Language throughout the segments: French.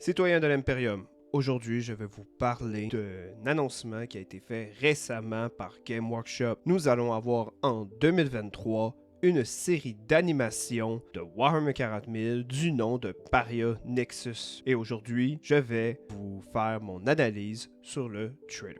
Citoyens de l'Imperium, aujourd'hui je vais vous parler d'un annoncement qui a été fait récemment par Game Workshop. Nous allons avoir en 2023 une série d'animations de Warhammer 40 000 du nom de Paria Nexus. Et aujourd'hui, je vais vous faire mon analyse sur le trailer.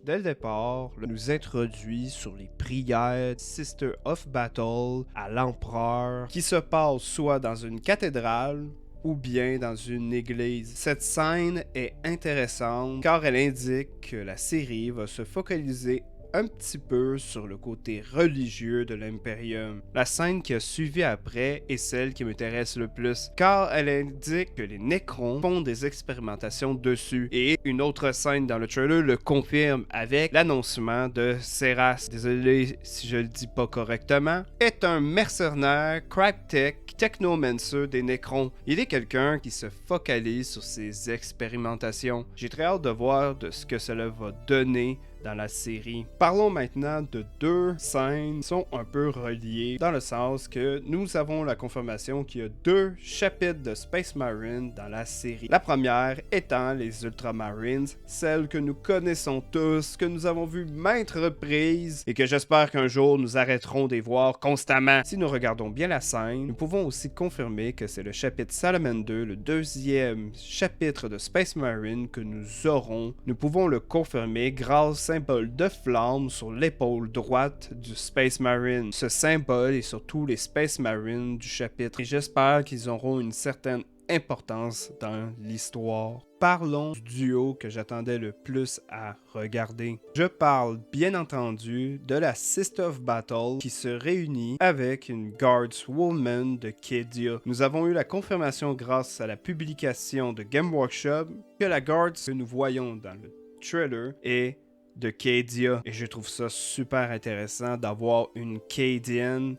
Dès le départ, on nous introduit sur les prières Sister of Battle à l'Empereur qui se passe soit dans une cathédrale ou bien dans une église. Cette scène est intéressante car elle indique que la série va se focaliser un petit peu sur le côté religieux de l'Imperium. La scène qui a suivi après est celle qui m'intéresse le plus, car elle indique que les Necrons font des expérimentations dessus, et une autre scène dans le trailer le confirme avec l'annoncement de Seras, désolé si je le dis pas correctement, est un mercenaire Cryptek Technomancer des Necrons. Il est quelqu'un qui se focalise sur ses expérimentations. J'ai très hâte de voir de ce que cela va donner dans la série. Parlons maintenant de deux scènes qui sont un peu reliées dans le sens que nous avons la confirmation qu'il y a deux chapitres de Space Marine dans la série. La première étant les Ultramarines, celle que nous connaissons tous, que nous avons vu maintes reprises et que j'espère qu'un jour nous arrêterons de les voir constamment. Si nous regardons bien la scène, nous pouvons aussi confirmer que c'est le chapitre Salamander, le deuxième chapitre de Space Marine que nous aurons. Nous pouvons le confirmer grâce symbole de flamme sur l'épaule droite du Space Marine. Ce symbole est sur tous les Space Marines du chapitre et j'espère qu'ils auront une certaine importance dans l'histoire. Parlons du duo que j'attendais le plus à regarder. Je parle bien entendu de la Sister of Battle qui se réunit avec une Guardswoman de Cadia. Nous avons eu la confirmation grâce à la publication de Game Workshop que la Guards que nous voyons dans le trailer est de Cadia. Et je trouve ça super intéressant d'avoir une Cadian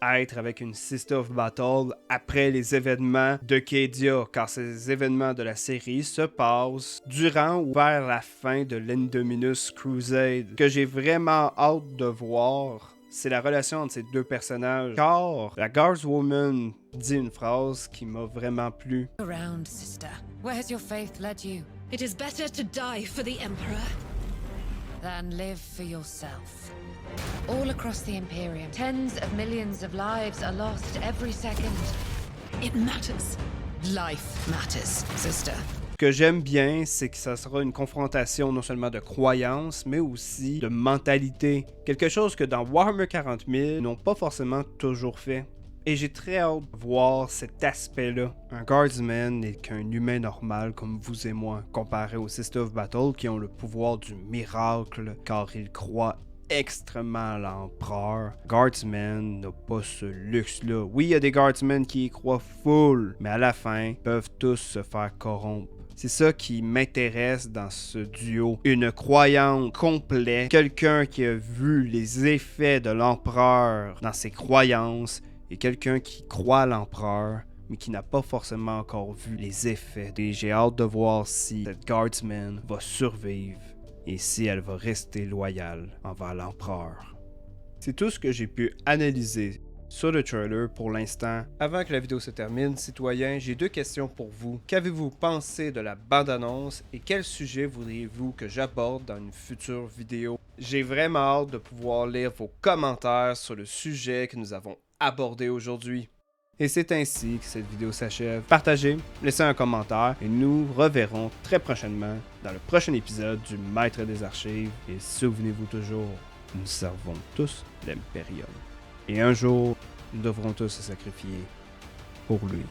être avec une Sister of Battle après les événements de Cadia, car ces événements de la série se passent durant ou vers la fin de l'Indominus Crusade. Ce que j'ai vraiment hâte de voir, c'est la relation entre ces deux personnages, car la Guardswoman dit une phrase qui m'a vraiment plu. Around, sister. Where has your faith led you? It is better to die for the Emperor Than live for yourself. All across the Imperium, tens of millions of lives are lost every second. It matters. Life matters, sister. Ce que j'aime bien, c'est que ça sera une confrontation non seulement de croyances, mais aussi de mentalité. Quelque chose que dans Warhammer 40 000, ils n'ont pas forcément toujours fait. Et j'ai très hâte de voir cet aspect-là. Un Guardsman n'est qu'un humain normal comme vous et moi, comparé aux Sister of Battle qui ont le pouvoir du miracle, car ils croient extrêmement à l'Empereur. Guardsmen n'a pas ce luxe-là. Oui, il y a des Guardsmen qui y croient full, mais à la fin, peuvent tous se faire corrompre. C'est ça qui m'intéresse dans ce duo. Une croyante complète, quelqu'un qui a vu les effets de l'Empereur dans ses croyances, et quelqu'un qui croit à l'Empereur, mais qui n'a pas forcément encore vu les effets. Et j'ai hâte de voir si cette Guardsman va survivre et si elle va rester loyale envers l'Empereur. C'est tout ce que j'ai pu analyser sur le trailer pour l'instant. Avant que la vidéo se termine, citoyens, j'ai deux questions pour vous. Qu'avez-vous pensé de la bande-annonce et quel sujet voudriez-vous que j'aborde dans une future vidéo? J'ai vraiment hâte de pouvoir lire vos commentaires sur le sujet que nous avons abordé aujourd'hui. Et c'est ainsi que cette vidéo s'achève. Partagez, laissez un commentaire et nous reverrons très prochainement dans le prochain épisode du Maître des Archives. Et souvenez-vous toujours, nous servons tous l'Imperium. Et un jour, nous devrons tous se sacrifier pour lui.